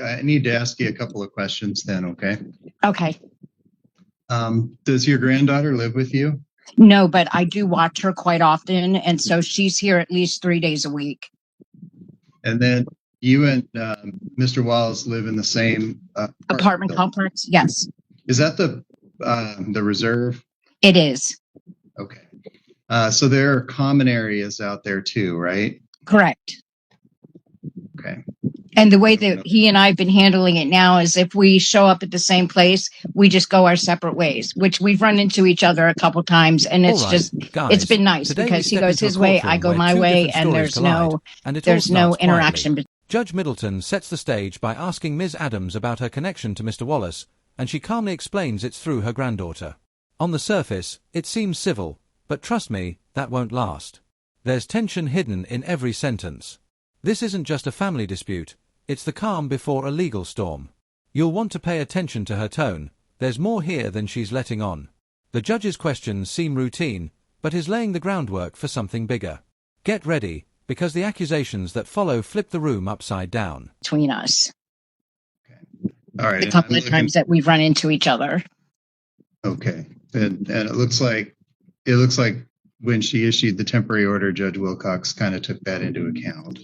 I need to ask you a couple of questions then, okay? Okay. Does your granddaughter live with you? No, but I do watch her quite often, and so she's here at least 3 days a week. And then you and Mr. Wallace live in the same Apartment complex? Yes, Is that the reserve? it is. Okay. So there are common areas out there too, right? Correct. Okay. And the way that he and I have been handling it now is if we show up at the same place, we just go our separate ways, which we've run into each other a couple times. And it's guys, it's been nice because he goes his way, I go my way, and there's no interaction. Judge Middleton sets the stage by asking Ms. Adams about her connection to Mr. Wallace, and she calmly explains it's through her granddaughter. On the surface, it seems civil, but trust me, that won't last. There's tension hidden in every sentence. This isn't just a family dispute, it's the calm before a legal storm. You'll want to pay attention to her tone, there's more here than she's letting on. The judge's questions seem routine, but is laying the groundwork for something bigger. Get ready, because the accusations that follow flip the room upside down. Between us. Okay. All right. A couple of times that we've run into each other. Okay. And it looks like when she issued the temporary order, Judge Wilcox kind of took that into account.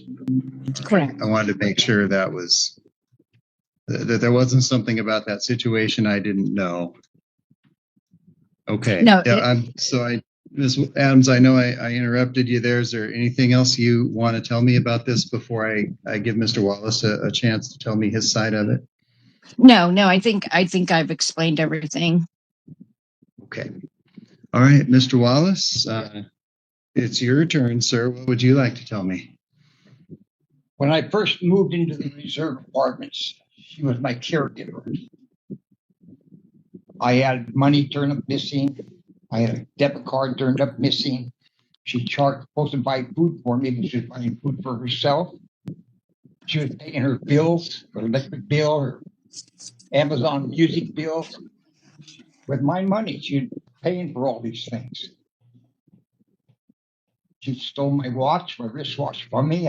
Correct. I wanted to make sure that there wasn't something about that situation I didn't know. Okay. No. Yeah, Ms. Adams, I know I interrupted you there. Is there anything else you want to tell me about this before I give Mr. Wallace a chance to tell me his side of it? No, I think I've explained everything. Okay. All right, Mr. Wallace, it's your turn, sir. What would you like to tell me? When I first moved into the reserve apartments, she was my caregiver. I had money turned up missing. I had a debit card turned up missing. She supposed to buy food for me, but she was buying food for herself. She was paying her bills, her electric bill, her Amazon music bill. With my money, she was paying for all these things. She stole my watch, my wristwatch from me.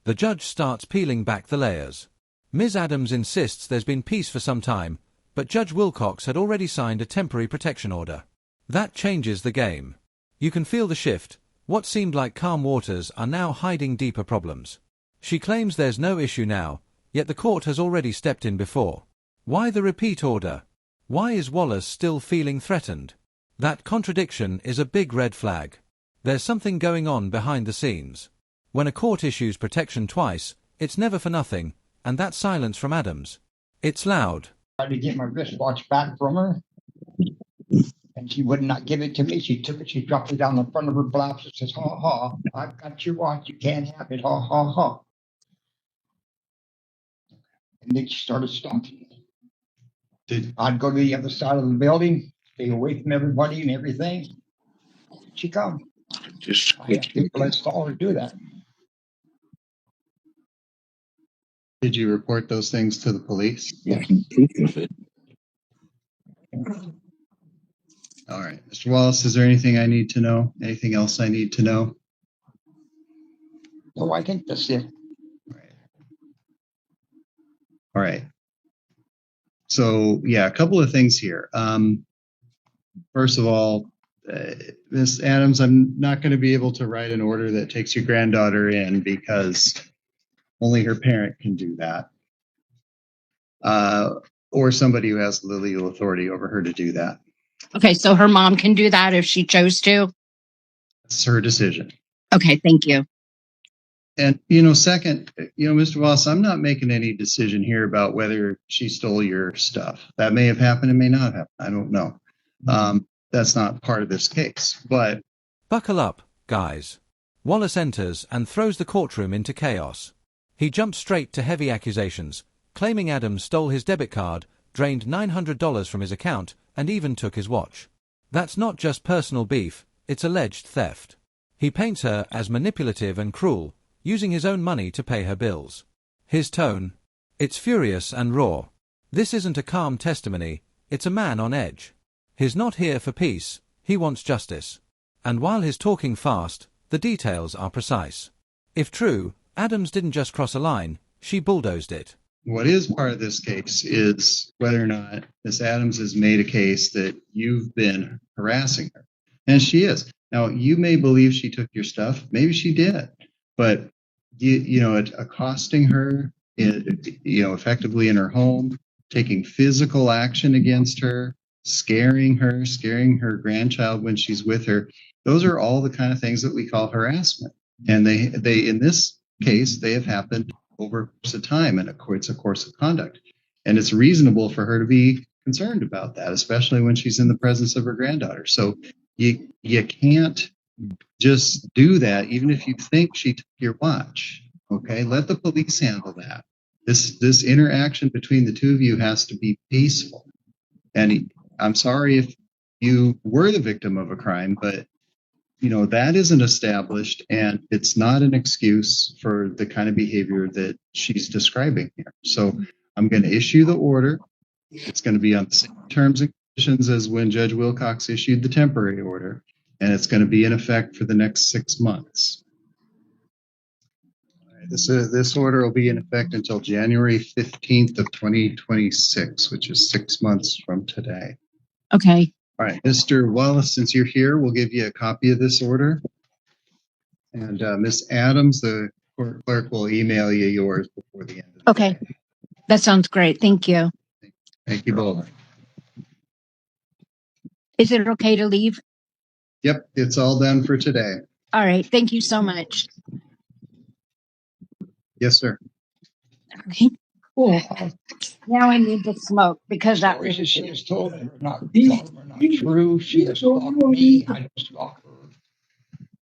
The judge starts peeling back the layers. Ms. Adams insists there's been peace for some time, but Judge Wilcox had already signed a temporary protection order. That changes the game. You can feel the shift. What seemed like calm waters are now hiding deeper problems. She claims there's no issue now, yet the court has already stepped in before. Why the repeat order? Why is Wallace still feeling threatened? That contradiction is a big red flag. There's something going on behind the scenes. When a court issues protection twice, it's never for nothing, and that silence from Adams, it's loud. I tried to get my wristwatch back from her, and she would not give it to me. She took it, she dropped it down the front of her blouse and says, ha ha, I've got your watch, you can't have it, ha ha ha. And then she started stalking me. I'd go to the other side of the building, stay away from everybody and everything. She'd come. I asked people to install her do that. Did you report those things to the police? Yes. All right. Mr. Wallace, is there anything I need to know? Anything else I need to know? No, I think that's it. All right. So, yeah, a couple of things here. First of all, Ms. Adams, I'm not going to be able to write an order that takes your granddaughter in because only her parent can do that. Or somebody who has the legal authority over her to do that. Okay, so her mom can do that if she chose to? It's her decision. Okay, thank you. And, second, Mr. Wallace, I'm not making any decision here about whether she stole your stuff. That may have happened, it may not have. I don't know. That's not part of this case, but... Buckle up, guys. Wallace enters and throws the courtroom into chaos. He jumps straight to heavy accusations, claiming Adams stole his debit card, drained $900 from his account, and even took his watch. That's not just personal beef, it's alleged theft. He paints her as manipulative and cruel, using his own money to pay her bills. His tone? It's furious and raw. This isn't a calm testimony, it's a man on edge. He's not here for peace, he wants justice. And while he's talking fast, the details are precise. If true, Adams didn't just cross a line, she bulldozed it. what is part of this case is whether or not Miss Adams has made a case that you've been harassing her. And she is. Now, you may believe she took your stuff. Maybe she did. But, accosting her, effectively in her home, taking physical action against her, scaring her grandchild when she's with her, those are all the kind of things that we call harassment. And they in this case, they have happened over a course of time, and it's a course of conduct. And it's reasonable for her to be concerned about that, especially when she's in the presence of her granddaughter. So you can't just do that, even if you think she took your watch. Okay, let the police handle that. This interaction between the two of you has to be peaceful. And I'm sorry if you were the victim of a crime, but that isn't established, and it's not an excuse for the kind of behavior that she's describing here. So I'm going to issue the order. It's going to be on the same terms and conditions as when Judge Wilcox issued the temporary order, and it's going to be in effect for the next 6 months. All right, this order will be in effect until January 15th of 2026, which is 6 months from today. Okay. All right, Mr. Wallace, since you're here, we'll give you a copy of this order. And Ms. Adams, the court clerk, will email you yours before the end of the day. That sounds great. Thank you. Thank you both. Is it okay to leave? Yep, it's all done for today. All right. Thank you so much. Yes, sir. Okay. Cool. Now I need to smoke because that Stories that was she has told are not true. She has stalked me. I don't stalk her.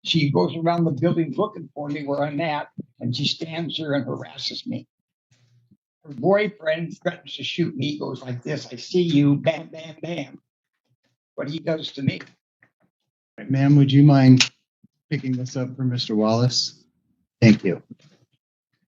She goes around the building looking for me where I'm at, and she stands there and harasses me. Her boyfriend threatens to shoot me. He goes like this: I see you, bam, bam, bam. What he does to me. Ma'am, would you mind picking this up for Mr. Wallace? Thank you.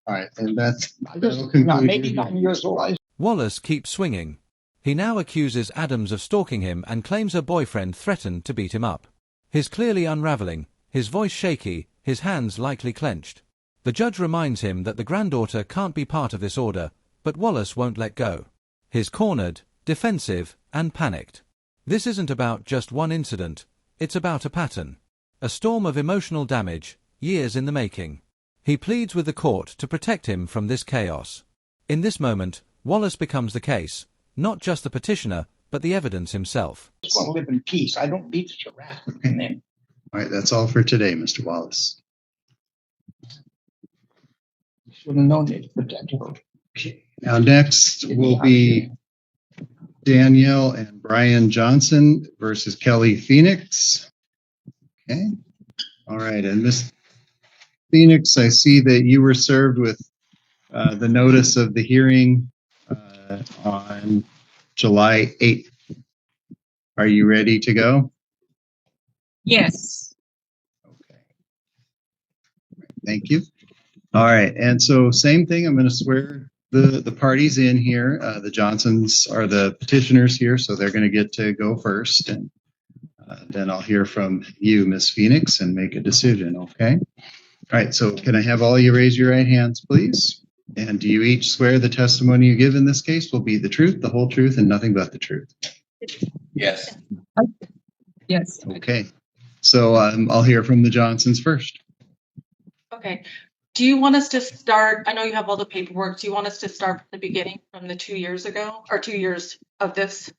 All right, and that'll conclude maybe your 9 years old. Wallace keeps swinging. He now accuses Adams of stalking him and claims her boyfriend threatened to beat him up. He's clearly unraveling, his voice shaky, his hands lightly clenched. The judge reminds him that the granddaughter can't be part of this order, but Wallace won't let go. He's cornered, defensive, and panicked. This isn't about just one incident, it's about a pattern. A storm of emotional damage, years in the making. He pleads with the court to protect him from this chaos. In this moment, Wallace becomes the case, not just the petitioner, but the evidence himself. I just want to live in peace. I don't need this harassment from them. All right, that's all for today, Mr. Wallace. You should have known it to protect her. Okay. Now next will be Danielle and Brian Johnson versus Kelly Phoenix. Okay. All right, and Miss Phoenix, I see that you were served with the notice of the hearing on July 8th. Are you ready to go? Yes. Okay. Thank you. All right, and so same thing. I'm going to swear the parties in here. The Johnsons are the petitioners here, so they're going to get to go first, and then I'll hear from you, Miss Phoenix, and make a decision. Okay. All right, so can I have all you raise your right hands, please? And do you each swear the testimony you give in this case will be the truth, the whole truth, and nothing but the truth? Yes. Yes. Okay, so I'll hear from the Johnsons first. Okay. Do you want us to start? I know you have all the paperwork. Do you want us to start from the beginning, from the 2 years ago, or 2 years of this?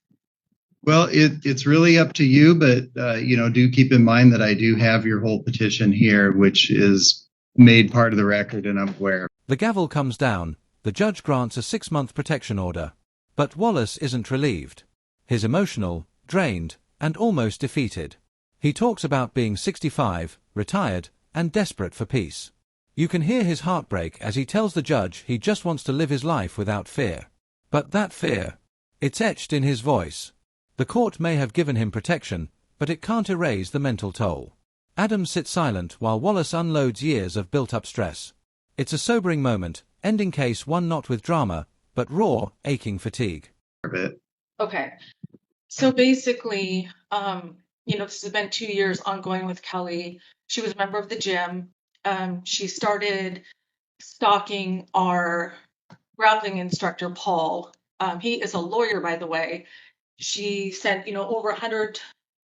Well, it's really up to you, but do keep in mind that I do have your whole petition here, which is made part of the record, and I'm aware. The gavel comes down. The judge grants a 6-month protection order. But Wallace isn't relieved. He's emotional, drained, and almost defeated. He talks about being 65, retired, and desperate for peace. You can hear his heartbreak as he tells the judge he just wants to live his life without fear. But that fear, it's etched in his voice. The court may have given him protection, but it can't erase the mental toll. Adams sits silent while Wallace unloads years of built-up stress. It's a sobering moment, ending case one not with drama, but raw, aching fatigue. Okay. So basically, this has been 2 years ongoing with Kelly. She was a member of the gym. She started stalking our grappling instructor, Paul. He is a lawyer, by the way. She sent, over 100,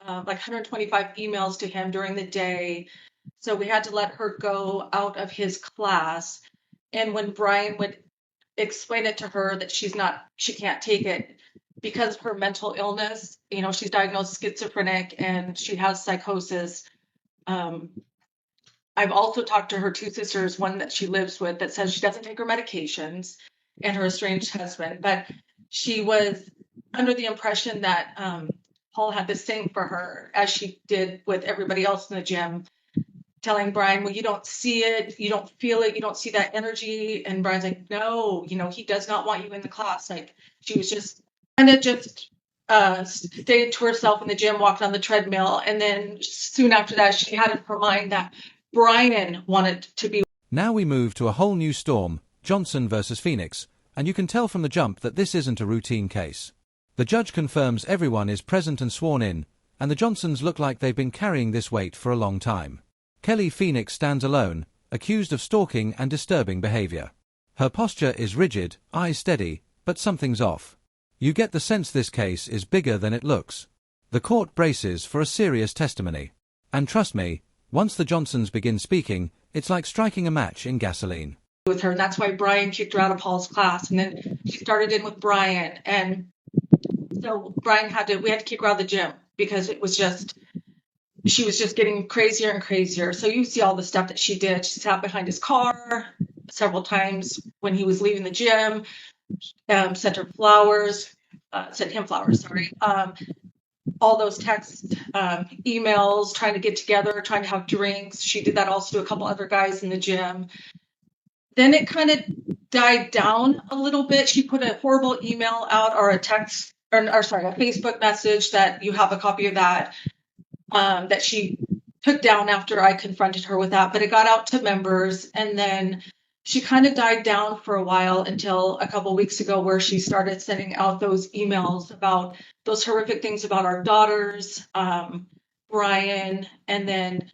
like 125 emails to him during the day. So we had to let her go out of his class. And when Brian would explain it to her that she can't take it because of her mental illness, she's diagnosed schizophrenic and she has psychosis. I've also talked to her two sisters, one that she lives with that says she doesn't take her medications, and her estranged husband. But she was under the impression that Paul had the same for her as she did with everybody else in the gym, telling Brian, well, you don't see it, you don't feel it, you don't see that energy. And Brian's like, no, he does not want you in the class. Like, she was just kind of just stayed to herself in the gym, walked on the treadmill. And then soon after that, she had in her mind that Brian wanted to be. Now we move to a whole new storm, Johnson versus Phoenix, and you can tell from the jump that this isn't a routine case. The judge confirms everyone is present and sworn in, and the Johnsons look like they've been carrying this weight for a long time. Kelly Phoenix stands alone, accused of stalking and disturbing behavior. Her posture is rigid, eyes steady, but something's off. You get the sense this case is bigger than it looks. The court braces for a serious testimony. And trust me, once the Johnsons begin speaking, it's like striking a match in gasoline. With her, and that's why Brian kicked her out of Paul's class, and then she started in with Brian, and so we had to kick her out of the gym because she was just getting crazier and crazier. So you see all the stuff that she did. She sat behind his car several times when he was leaving the gym, sent him flowers, sorry. All those texts, emails, trying to get together, trying to have drinks. She did that also to a couple other guys in the gym. Then it kind of died down a little bit. She put a horrible email out or a text, a Facebook message that you have a copy of that she took down after I confronted her with that. But it got out to members, and then she kind of died down for a while until a couple weeks ago where she started sending out those emails about those horrific things about our daughters, Brian, and then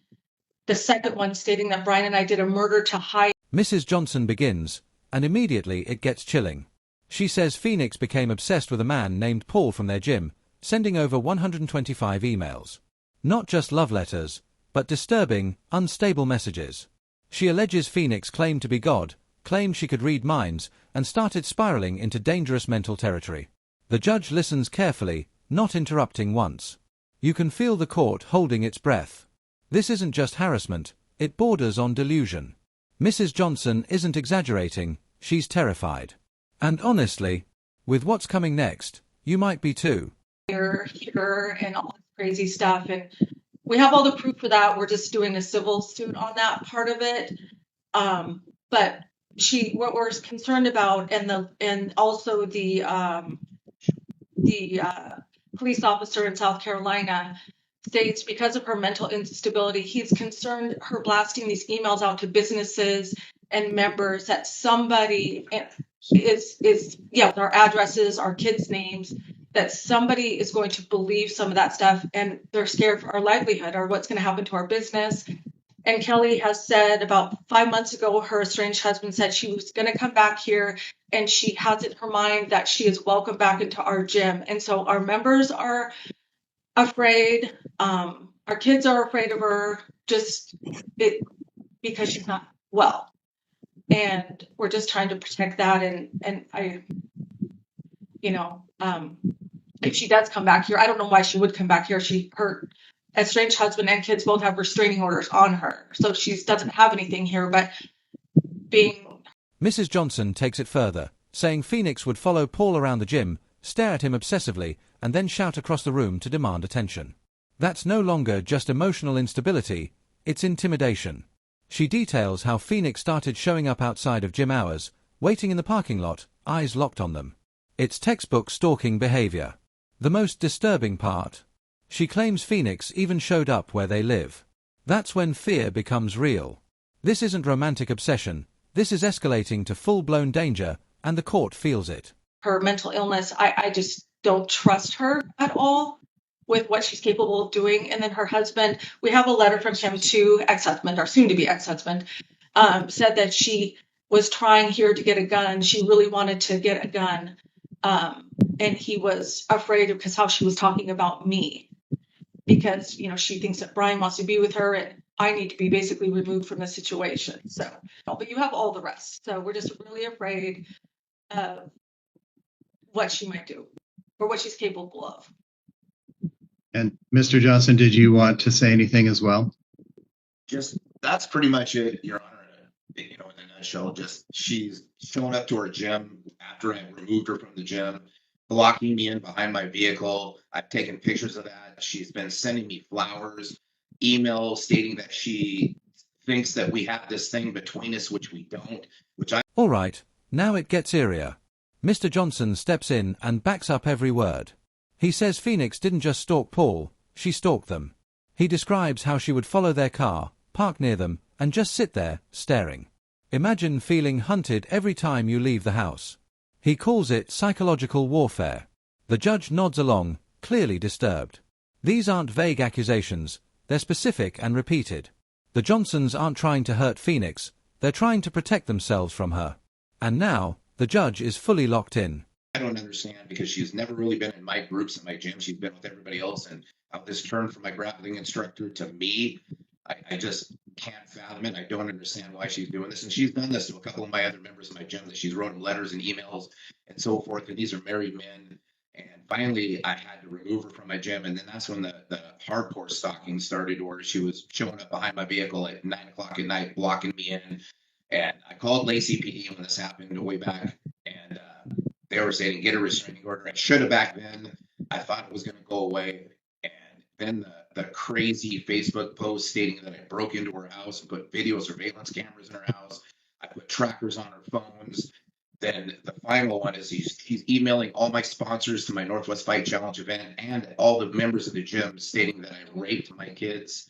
the second one stating that Brian and I did a murder to hide. Mrs. Johnson begins, and immediately it gets chilling. She says Phoenix became obsessed with a man named Paul from their gym, sending over 125 emails. Not just love letters, but disturbing, unstable messages. She alleges Phoenix claimed to be God, claimed she could read minds, and started spiraling into dangerous mental territory. The judge listens carefully, not interrupting once. You can feel the court holding its breath. This isn't just harassment, it borders on delusion. Mrs. Johnson isn't exaggerating, she's terrified. And honestly, with what's coming next, you might be too. Here, and all this crazy stuff, and we have all the proof for that. We're just doing a civil suit on that part of it. But what we're concerned about, and also the police officer in South Carolina states because of her mental instability, he's concerned her blasting these emails out to businesses and members that somebody is with our addresses, our kids' names, that somebody is going to believe some of that stuff, and they're scared for our livelihood or what's going to happen to our business. And Kelly has said about 5 months ago, her estranged husband said she was going to come back here, and she has it in her mind that she is welcome back into our gym. And so our members are afraid. Our kids are afraid of her because she's not well. And we're just trying to protect that. And I, if she does come back here, I don't know why she would come back here. Her estranged husband and kids both have restraining orders on her. So she doesn't have anything here, but Mrs. Johnson takes it further, saying Phoenix would follow Paul around the gym, stare at him obsessively, and then shout across the room to demand attention. That's no longer just emotional instability, it's intimidation. She details how Phoenix started showing up outside of gym hours, waiting in the parking lot, eyes locked on them. It's textbook stalking behavior. The most disturbing part. She claims Phoenix even showed up where they live. That's when fear becomes real. This isn't romantic obsession, this is escalating to full-blown danger, and the court feels it. Her mental illness, I just don't trust her at all with what she's capable of doing. And then her husband, we have a letter from him to ex-husband, or soon-to-be ex-husband, said that she was trying here to get a gun. She really wanted to get a gun. And he was afraid because how she was talking about me, because, you know, she thinks that Brian wants to be with her and I need to be basically removed from the situation. So, but you have all the rest. So we're just really afraid of what she might do or what she's capable of. And Mr. Johnson, did you want to say anything as well? Just that's pretty much it, Your Honor. You know, in a nutshell, just she's showing up to her gym after I removed her from the gym, blocking me in behind my vehicle. I've taken pictures of that. She's been sending me flowers, emails stating that she thinks that we have this thing between us, which we don't. All right, now it gets eerier. Mr. Johnson steps in and backs up every word. He says Phoenix didn't just stalk Paul, she stalked them. He describes how she would follow their car, park near them, and just sit there, staring. Imagine feeling hunted every time you leave the house. He calls it psychological warfare. The judge nods along, clearly disturbed. These aren't vague accusations, they're specific and repeated. The Johnsons aren't trying to hurt Phoenix, they're trying to protect themselves from her. And now, the judge is fully locked in. I don't understand because she's never really been in my groups in my gym. She's been with everybody else, and how this turned from my grappling instructor to me, I just can't fathom it. I don't understand why she's doing this. And she's done this to a couple of my other members of my gym that she's written letters and emails and so forth. And these are married men. And finally, I had to remove her from my gym. And then that's when the hardcore stalking started, where she was showing up behind my vehicle at 9 o'clock at night, blocking me in. And I called Lacey PD when this happened way back. And they were saying, get a restraining order. I should have back then. I thought it was going to go away. And then the crazy Facebook post stating that I broke into her house and put video surveillance cameras in her house. I put trackers on her phones. Then the final one is he's emailing all my sponsors to my Northwest Fight Challenge event and all the members of the gym stating that I raped my kids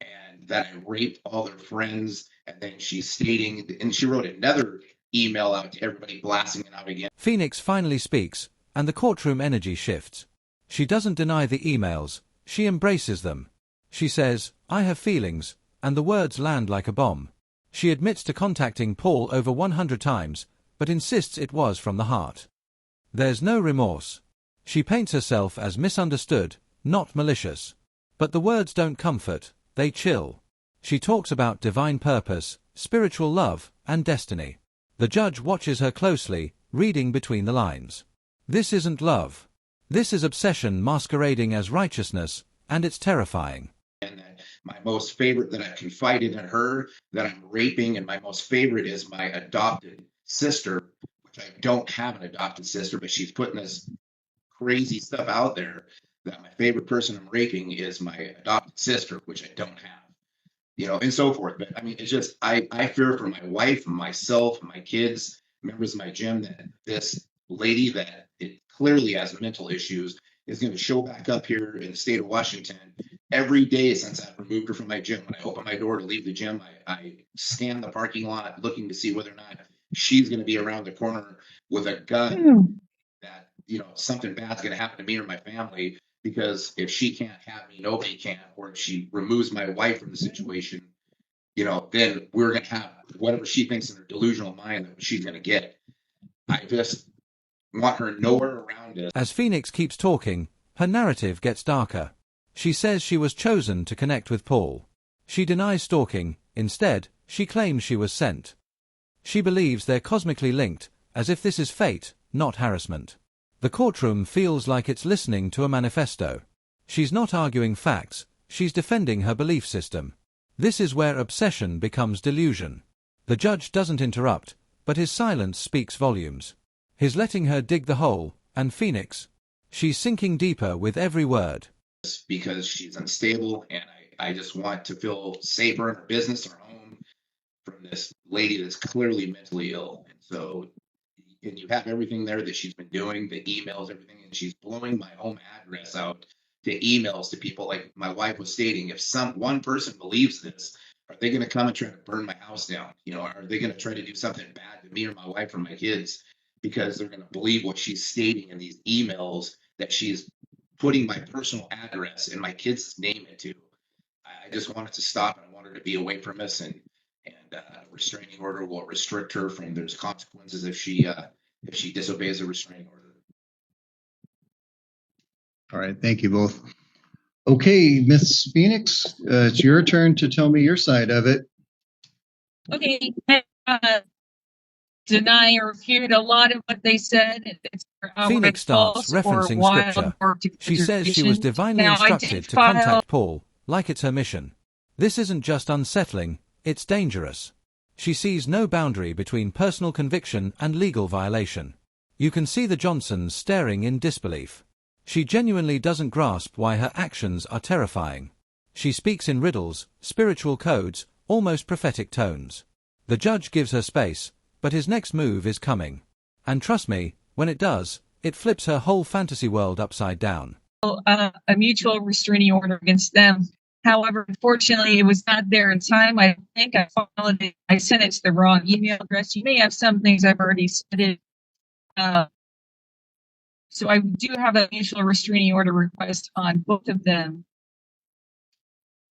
and that I raped all their friends. And then she's stating, and she wrote another email out to everybody blasting it out again. Phoenix finally speaks, and the courtroom energy shifts. She doesn't deny the emails, she embraces them. She says, I have feelings, and the words land like a bomb. She admits to contacting Paul over 100 times, but insists it was from the heart. There's no remorse. She paints herself as misunderstood, not malicious. But the words don't comfort, they chill. She talks about divine purpose, spiritual love, and destiny. The judge watches her closely, reading between the lines. This isn't love. This is obsession masquerading as righteousness, and it's terrifying. And my most favorite that I confided in her that I'm raping, and my most favorite is my adopted sister, which I don't have an adopted sister, but she's putting this crazy stuff out there that my favorite person I'm raping is my adopted sister, which I don't have. You know, and so forth. But I mean, it's just, I fear for my wife, myself, my kids, members of my gym, that this lady that it clearly has mental issues is going to show back up here in the state of Washington every day since I've removed her from my gym. When I open my door to leave the gym, I scan the parking lot looking to see whether or not she's going to be around the corner with a gun that, you know, something bad's going to happen to me or my family. Because if she can't have me, nobody can. Or if she removes my wife from the situation, you know, then we're going to have whatever she thinks in her delusional mind that she's going to get. I just want her nowhere around us. As Phoenix keeps talking, her narrative gets darker. She says she was chosen to connect with Paul. She denies stalking. Instead, she claims she was sent. She believes they're cosmically linked, as if this is fate, not harassment. The courtroom feels like it's listening to a manifesto. She's not arguing facts, she's defending her belief system. This is where obsession becomes delusion. The judge doesn't interrupt, but his silence speaks volumes. He's letting her dig the hole, and Phoenix, she's sinking deeper with every word. Because she's unstable, and I just want to feel safer in her business or home from this lady that's clearly mentally ill. And so, and you have everything there that she's been doing, the emails, everything, and she's blowing my home address out to emails to people. Like my wife was stating, if one person believes this, are they going to come and try to burn my house down? You know, are they going to try to do something bad to me or my wife or my kids because they're going to believe what she's stating in these emails that she's putting my personal address and my kids' name into? I just want it to stop, and I want her to be away from us. And and a restraining order will restrict her from. There's consequences if she disobeys a restraining order. All right, thank you both. Okay, Miss Phoenix, it's your turn to tell me your side of it. Okay, deny or refute a lot of what they said. It's Phoenix starts referencing scripture. She says she was divinely instructed to contact Paul, like it's her mission. This isn't just unsettling, it's dangerous. She sees no boundary between personal conviction and legal violation. You can see the Johnsons staring in disbelief. She genuinely doesn't grasp why her actions are terrifying. She speaks in riddles, spiritual codes, almost prophetic tones. The judge gives her space, but his next move is coming. And trust me, when it does, it flips her whole fantasy world upside down. A mutual restraining order against them. However, unfortunately, it was not there in time. I think I followed it. I sent it to the wrong email address. You may have some things I've already said. So I do have a mutual restraining order request on both of them.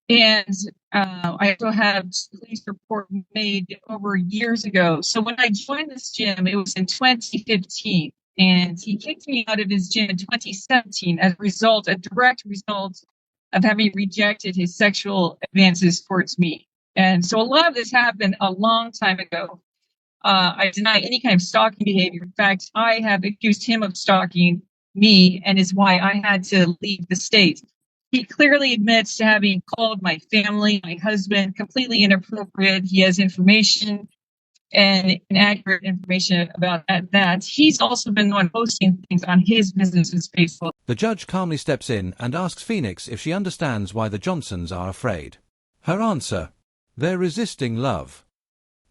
And I also have a police report made over years ago. So when I joined this gym, it was in 2015. And he kicked me out of his gym in 2017 as a direct result of having rejected his sexual advances towards me. And so a lot of this happened a long time ago. I deny any kind of stalking behavior. In fact, I have accused him of stalking me, and is why I had to leave the state. He clearly admits to having called my family, my husband, completely inappropriate. He has information and inaccurate information about that. He's also been the one posting things on his business's Facebook. The judge calmly steps in and asks Phoenix if she understands why the Johnsons are afraid. Her answer: they're resisting love.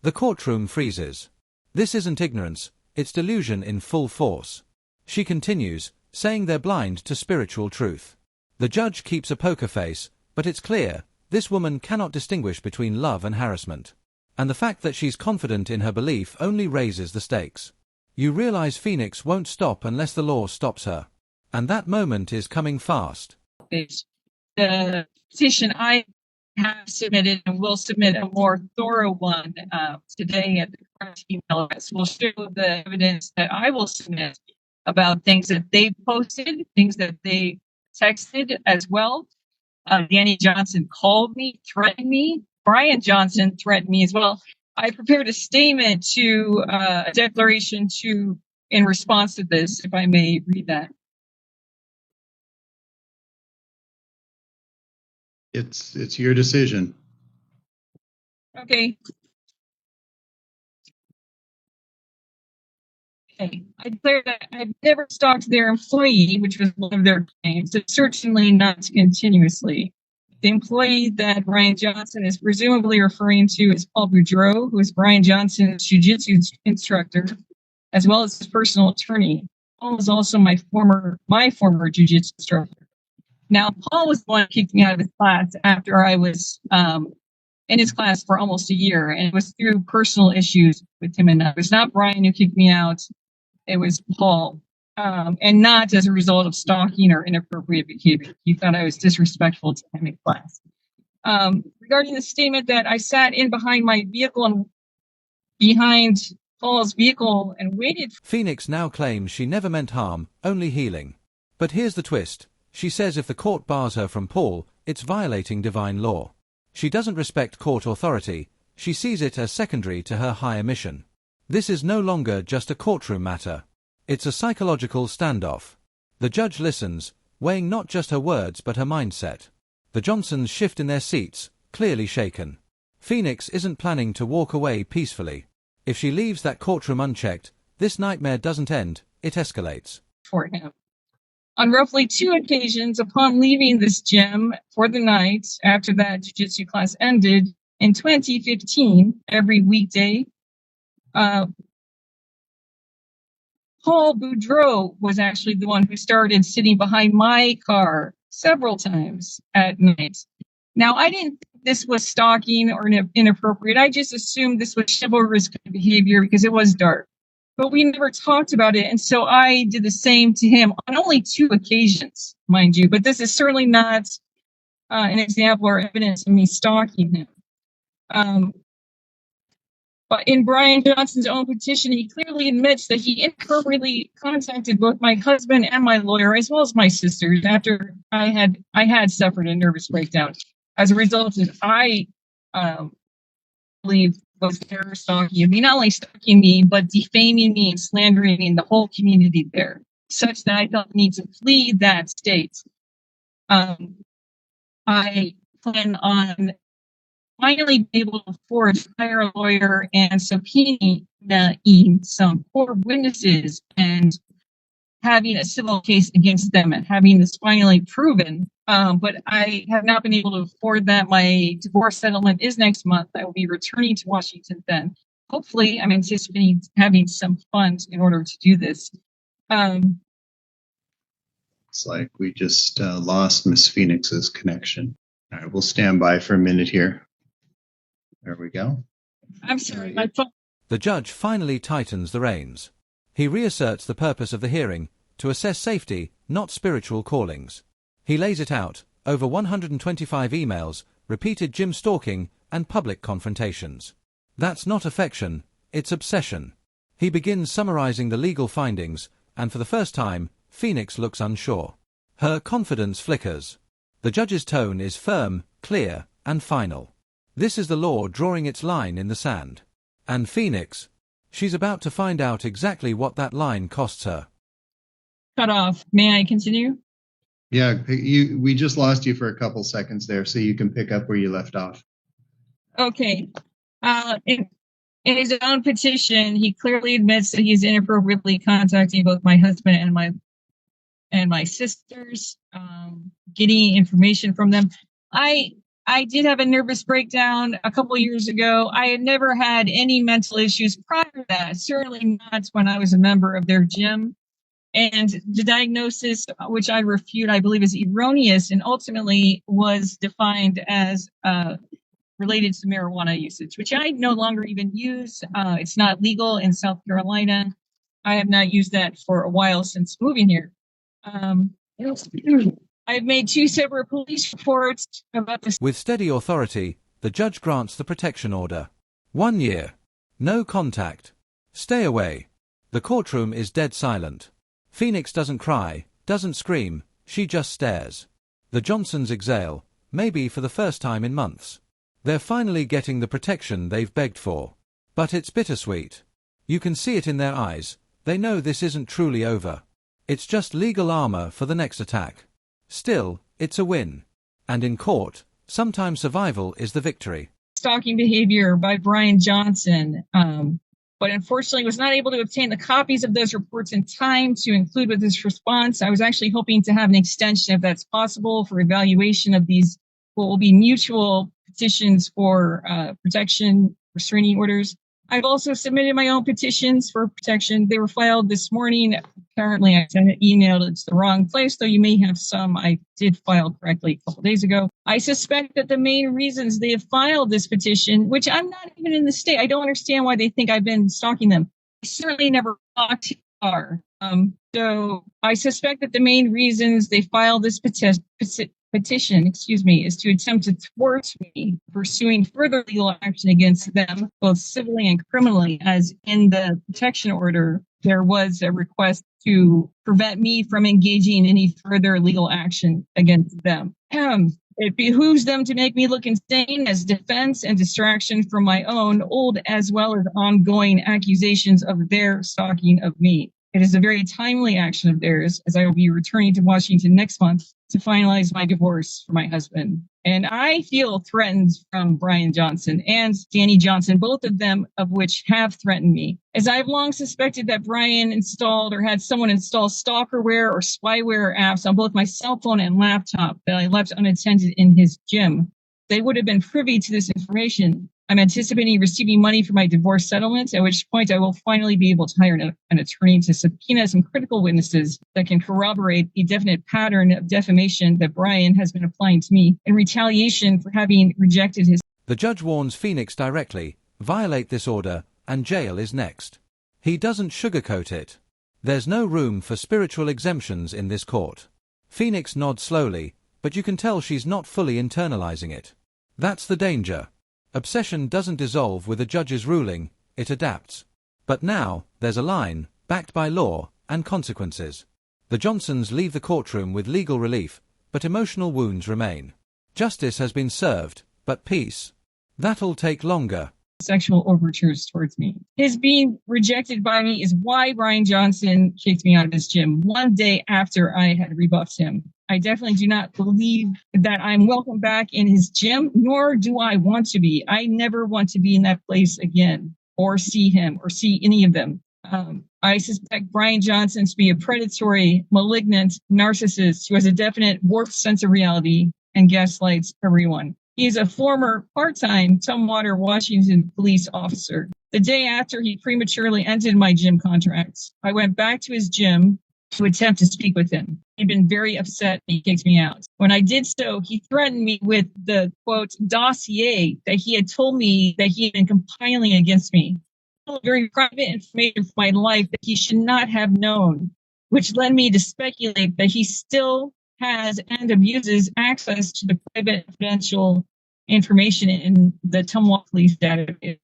The courtroom freezes. This isn't ignorance, it's delusion in full force. She continues, saying they're blind to spiritual truth. The judge keeps a poker face, but it's clear, this woman cannot distinguish between love and harassment. And the fact that she's confident in her belief only raises the stakes. You realize Phoenix won't stop unless the law stops her. And that moment is coming fast. The petition I have submitted and will submit a more thorough one today at the correct email address will show the evidence that I will submit about things that they posted, things that they texted as well. Danny Johnson called me, threatened me. Brian Johnson threatened me as well. I prepared a statement a declaration in response to this, if I may read that. It's your decision. Okay. Okay. I declare that I've never stalked their employee, which was one of their claims, and certainly not continuously. The employee that Brian Johnson is presumably referring to is Paul Boudreau, who is Brian Johnson's jiu-jitsu instructor, as well as his personal attorney. Paul is also my former jiu-jitsu instructor. Now, Paul was the one who kicked me out of his class after I was in his class for almost a year, and it was through personal issues with him and I. It was not Brian who kicked me out. It was Paul, and not as a result of stalking or inappropriate behavior. He thought I was disrespectful to him in class. Regarding the statement that I sat in behind my vehicle and behind Paul's vehicle and waited. Phoenix now claims she never meant harm, only healing. But here's the twist. She says if the court bars her from Paul, it's violating divine law. She doesn't respect court authority. She sees it as secondary to her higher mission. This is no longer just a courtroom matter. It's a psychological standoff. The judge listens, weighing not just her words but her mindset. The Johnsons shift in their seats, clearly shaken. Phoenix isn't planning to walk away peacefully. If she leaves that courtroom unchecked, this nightmare doesn't end, it escalates. For him. On roughly 2 occasions, upon leaving this gym for the night after that jiu-jitsu class ended in 2015, every weekday, Paul Boudreau was actually the one who started sitting behind my car several times at night. Now, I didn't think this was stalking or inappropriate. I just assumed this was chivalrous behavior because it was dark. But we never talked about it, and so I did the same to him on only 2 occasions, mind you. But this is certainly not an example or evidence of me stalking him. But in Brian Johnson's own petition, he clearly admits that he inappropriately contacted both my husband and my lawyer, as well as my sisters, after I had suffered a nervous breakdown. As a result, I believe was terror stalking me, not only stalking me, but defaming me and slandering the whole community there, such that I felt the need to flee that state. I plan on finally be able to afford to hire a lawyer and subpoena some poor witnesses and having a civil case against them and having this finally proven. But I have not been able to afford that. My divorce settlement is next month. I will be returning to Washington then. Hopefully, I'm anticipating having some funds in order to do this. It's like we just lost Miss Phoenix's connection. All right, we'll stand by for a minute here. There we go. I'm sorry, my phone. The judge finally tightens the reins. He reasserts the purpose of the hearing, to assess safety, not spiritual callings. He lays it out, over 125 emails, repeated gym stalking, and public confrontations. That's not affection, it's obsession. He begins summarizing the legal findings, and for the first time, Phoenix looks unsure. Her confidence flickers. The judge's tone is firm, clear, and final. This is the law drawing its line in the sand. And Phoenix, she's about to find out exactly what that line costs her. Cut off. May I continue? Yeah, we just lost you for a couple seconds there, so you can pick up where you left off. Okay. In his own petition, he clearly admits that he's inappropriately contacting both my husband and my sisters, getting information from them. I did have a nervous breakdown a couple of years ago. I had never had any mental issues prior to that, certainly not when I was a member of their gym. And the diagnosis, which I refute, I believe is erroneous and ultimately was defined as related to marijuana usage, which I no longer even use. It's not legal in South Carolina. I have not used that for a while since moving here. I've made 2 separate police reports about this. With steady authority, the judge grants the protection order. 1 year. No contact. Stay away. The courtroom is dead silent. Phoenix doesn't cry, doesn't scream, she just stares. The Johnsons exhale, maybe for the first time in months. They're finally getting the protection they've begged for. But it's bittersweet. You can see it in their eyes, they know this isn't truly over. It's just legal armor for the next attack. Still, it's a win. And in court, sometimes survival is the victory. Stalking behavior by Brian Johnson, but unfortunately was not able to obtain the copies of those reports in time to include with this response. I was actually hoping to have an extension, if that's possible, for evaluation of these what will be mutual petitions for protection, restraining orders. I've also submitted my own petitions for protection. They were filed this morning. Apparently, I sent an email to the wrong place, though you may have some I did file correctly a couple days ago. I suspect that the main reasons they have filed this petition, which I'm not even in the state, I don't understand why they think I've been stalking them. I certainly never walked far. So I suspect that the main reasons they filed this petition, is to attempt to thwart me pursuing further legal action against them, both civilly and criminally, as in the protection order, there was a request to prevent me from engaging in any further legal action against them. It behooves them to make me look insane as defense and distraction from my own old as well as ongoing accusations of their stalking of me. It is a very timely action of theirs, as I will be returning to Washington next month to finalize my divorce for my husband. And I feel threatened from Brian Johnson and Danny Johnson, both of them of which have threatened me, as I've long suspected that Brian installed or had someone install stalkerware or spyware apps on both my cell phone and laptop that I left unattended in his gym. They would have been privy to this information. I'm anticipating receiving money for my divorce settlement, at which point I will finally be able to hire an attorney to subpoena some critical witnesses that can corroborate a definite pattern of defamation that Brian has been applying to me in retaliation for having rejected his. The judge warns Phoenix directly, violate this order, and jail is next. He doesn't sugarcoat it. There's no room for spiritual exemptions in this court. Phoenix nods slowly, but you can tell she's not fully internalizing it. That's the danger. Obsession doesn't dissolve with a judge's ruling, it adapts. But now, there's a line, backed by law, and consequences. The Johnsons leave the courtroom with legal relief, but emotional wounds remain. Justice has been served, but peace? That'll take longer. Sexual overtures towards me. His being rejected by me is why Brian Johnson kicked me out of his gym 1 day after I had rebuffed him. I definitely do not believe that I'm welcome back in his gym, nor do I want to be. I never want to be in that place again, or see him, or see any of them. I suspect Brian Johnson to be a predatory, malignant narcissist who has a definite warped sense of reality and gaslights everyone. He is a former part-time Tumwater, Washington police officer. The day after he prematurely ended my gym contract, I went back to his gym to attempt to speak with him. He'd been very upset and he kicked me out. When I did so, he threatened me with the, quote, dossier that he had told me that he had been compiling against me. Very private information from my life that he should not have known, which led me to speculate that he still has and abuses access to the private confidential information in the Tumwater police database.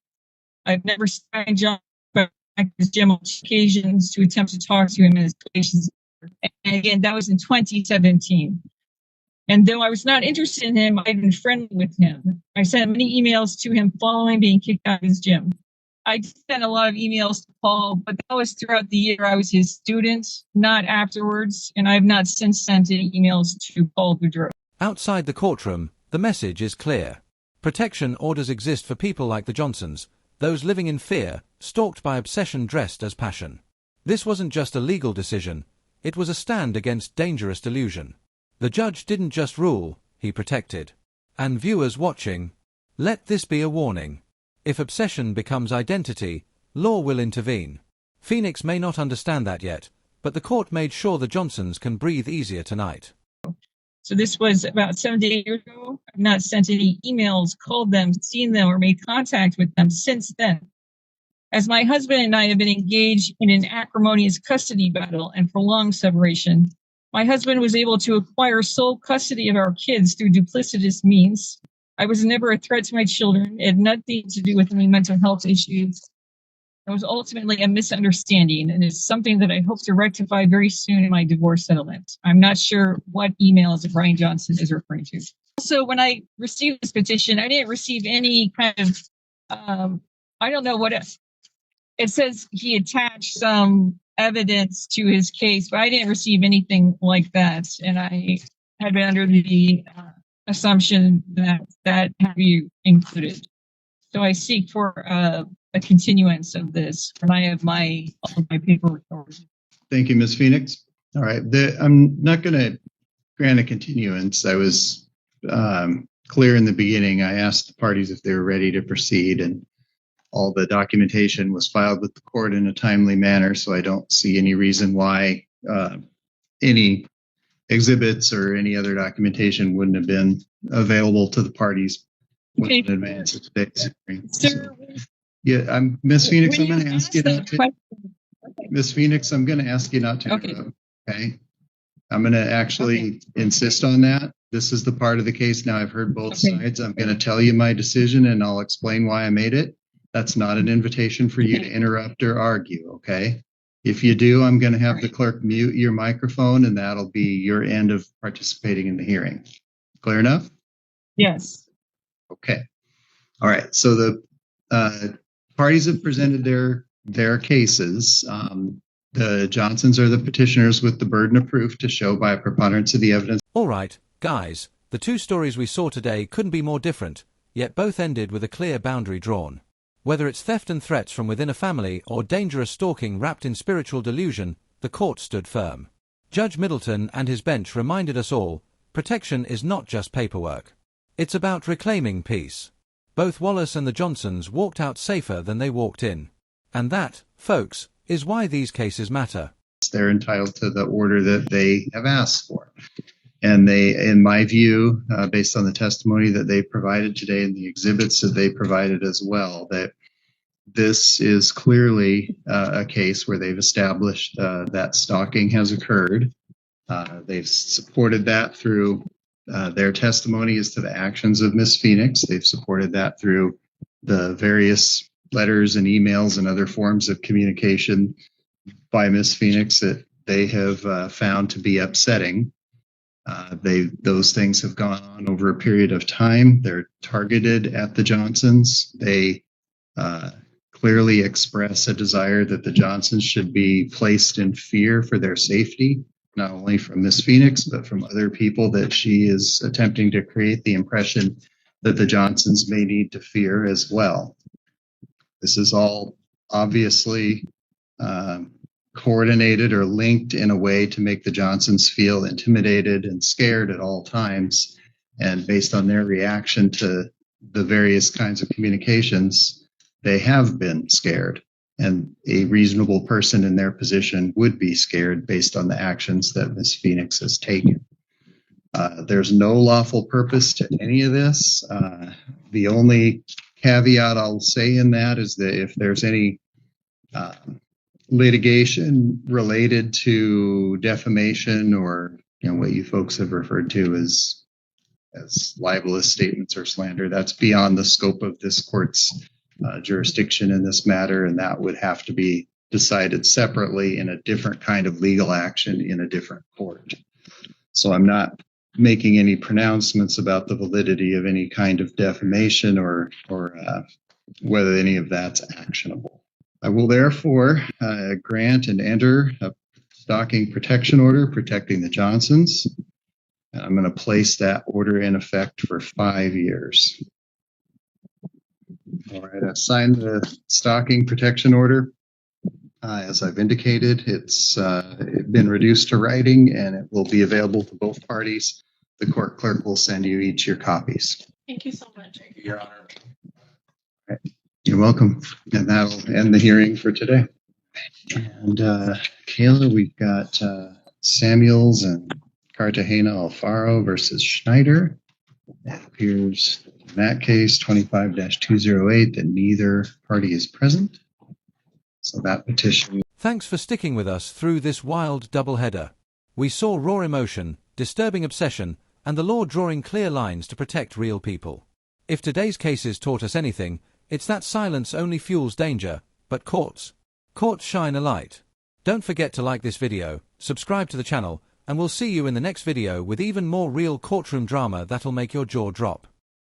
I've never signed John back to his gym on occasions to attempt to talk to him in his situations. And again, that was in 2017. And though I was not interested in him, I'd been friendly with him. I sent many emails to him following being kicked out of his gym. I sent a lot of emails to Paul, but that was throughout the year I was his student, not afterwards, and I have not since sent any emails to Paul Boudreau. Outside the courtroom, the message is clear. Protection orders exist for people like the Johnsons, those living in fear, stalked by obsession dressed as passion. This wasn't just a legal decision, it was a stand against dangerous delusion. The judge didn't just rule, he protected. And viewers watching, let this be a warning. If obsession becomes identity, law will intervene. Phoenix may not understand that yet, but the court made sure the Johnsons can breathe easier tonight. So this was about 7 to 8 years ago. I've not sent any emails, called them, seen them, or made contact with them since then. As my husband and I have been engaged in an acrimonious custody battle and prolonged separation, my husband was able to acquire sole custody of our kids through duplicitous means. I was never a threat to my children. It had nothing to do with any mental health issues. It was ultimately a misunderstanding, and it's something that I hope to rectify very soon in my divorce settlement. I'm not sure what emails that Brian Johnson is referring to. Also, when I received this petition, I didn't receive any kind of, I don't know what it says he attached some evidence to his case, but I didn't receive anything like that. And I had been under the assumption that had to be included. So I seek for a continuance of this when I have all of my paperwork. Thank you, Ms. Phoenix. All right. I'm not going to grant a continuance. I was clear in the beginning. I asked the parties if they were ready to proceed, and all the documentation was filed with the court in a timely manner, so I don't see any reason why any exhibits or any other documentation wouldn't have been available to the parties in advance of today's hearing. Sir, Yeah, Ms. Phoenix, I'm going to ask you not to. Okay. Ms. Phoenix, I'm going to ask you not to. Okay. Okay. I'm going to actually insist on that. This is the part of the case. Now I've heard both sides. I'm going to tell you my decision and I'll explain why I made it. That's not an invitation for you to interrupt or argue. Okay. If you do, I'm going to have the clerk mute your microphone, and that'll be your end of participating in the hearing. Clear enough? Yes. Okay. All right. So the parties have presented their cases. The Johnsons are the petitioners with the burden of proof to show by a preponderance of the evidence. All right, guys, the two stories we saw today couldn't be more different, yet both ended with a clear boundary drawn. Whether it's theft and threats from within a family or dangerous stalking wrapped in spiritual delusion, the court stood firm. Judge Middleton and his bench reminded us all, protection is not just paperwork. It's about reclaiming peace. Both Wallace and the Johnsons walked out safer than they walked in. And that, folks, is why these cases matter. They're entitled to the order that they have asked for. And they, in my view, based on the testimony that they provided today and the exhibits that they provided as well, that this is clearly a case where they've established that stalking has occurred. They've supported that through their testimony as to the actions of Ms. Phoenix. They've supported that through the various letters and emails and other forms of communication by Miss Phoenix that they have found to be upsetting. Those things have gone on over a period of time. They're targeted at the Johnsons. They clearly express a desire that the Johnsons should be placed in fear for their safety, not only from Miss Phoenix, but from other people that she is attempting to create the impression that the Johnsons may need to fear as well. This is all obviously coordinated or linked in a way to make the Johnsons feel intimidated and scared at all times. And based on their reaction to the various kinds of communications, they have been scared. And a reasonable person in their position would be scared based on the actions that Miss Phoenix has taken. There's no lawful purpose to any of this. The only caveat I'll say in that is that if there's any litigation related to defamation or what you folks have referred to as libelous statements or slander, that's beyond the scope of this court's jurisdiction in this matter, and that would have to be decided separately in a different kind of legal action in a different court. So I'm not making any pronouncements about the validity of any kind of defamation or whether any of that's actionable. I will therefore grant and enter a stalking protection order protecting the Johnsons. And I'm going to place that order in effect for 5 years. All right, I've signed the stalking protection order. As I've indicated, it's been reduced to writing and it will be available to both parties. The court clerk will send you each your copies. Thank you so much. Thank you, Your Honor. All right. You're welcome. And that'll end the hearing for today. And Kayla, we've got Samuels and Cartagena Alfaro versus Schneider. It appears in that case 25-208 that neither party is present. So that petition. Thanks for sticking with us through this wild doubleheader. We saw raw emotion, disturbing obsession, and the law drawing clear lines to protect real people. If today's cases taught us anything, it's that silence only fuels danger, but courts shine a light. Don't forget to like this video, subscribe to the channel, and we'll see you in the next video with even more real courtroom drama that'll make your jaw drop.